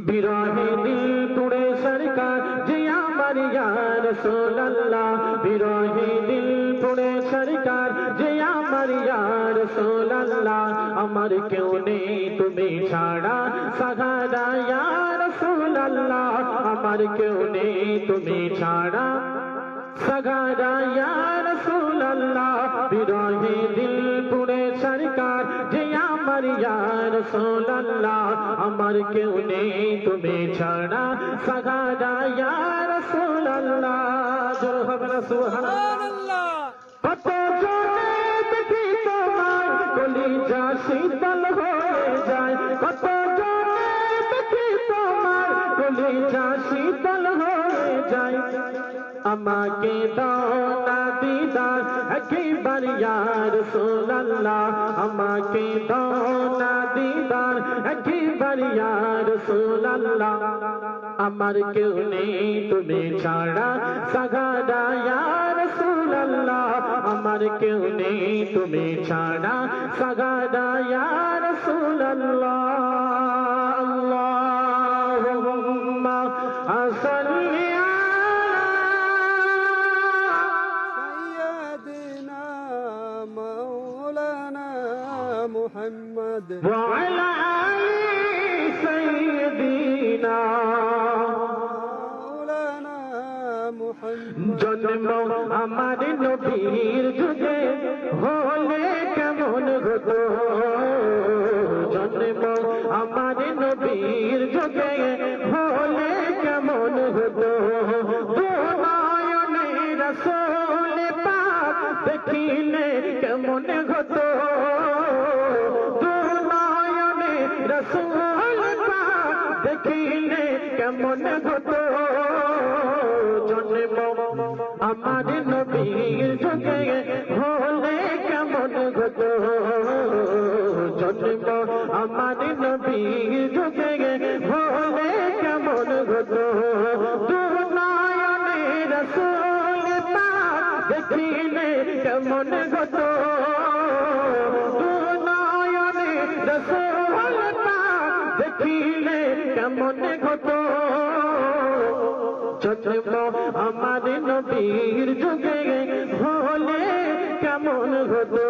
বিরহে দিল পুড়ে সরকার যে আমার ইয়া রাসূলুল্লাহ, বিরহে দিল পুড়ে সরকার যে আমার ইয়া রাসূলুল্লাহ। আমার কেউ নেই তুমি ছাড়া সাহারা ইয়া রাসূলুল্লাহ, আমার কেউ নেই তুমি ছাড়া সাহারা ইয়া রাসূলুল্লাহ। বিরহে দিল পুড়ে সরকার যে আমার ইয়া রাসূলুল্লাহ, আমার কেউ নেই তুমি ছাড়া সাহারা ইয়া রাসূলুল্লাহ। জোর হবে না সুবহানাল্লাহ। কত জনে দেখি তোমার কলিজা শীতল হয়ে যায়, কত জনে দেখি তোমার কলিজা শীতল হয়ে যায়। আমাকে দাও না দিদার একবার ইয়া রাসূলুল্লাহ, আমাকে দাও না দিদার একবার ইয়া রাসূলুল্লাহ। আমার কেউ নেই তুমি ছাড়া সাহারা ইয়া রাসূলুল্লাহ, আমার কেউ নেই তুমি ছাড়া সাহারা ইয়া রাসূলুল্লাহ। আল্লাহুম্মা সাল্লি محمد وعلى آل سيدنا مولانا محمد। জন্ম আমার নবীর যুগে হলে কেমন হতো, জন্ম আমার নবীর যুগে হলে কেমন হতো। দুনয়নে রাসূল পাক দেখিলে কেমন হতো, দুনয়নে রাসূল পাক দেখিলে কেমন হতো। জন্ম আমার নবীর যুগে হলে কেমন হতো, জন্ম আমার নবীর যুগে হলে কেমন হতো। দুনয়নে রাসূল পাক দেখিলে কেমন হতো, দুনয়নে রাসূল পাক দেখিলে কেমন হতো। জন্ম আমার নবীর যুগে হলে কেমন হতো।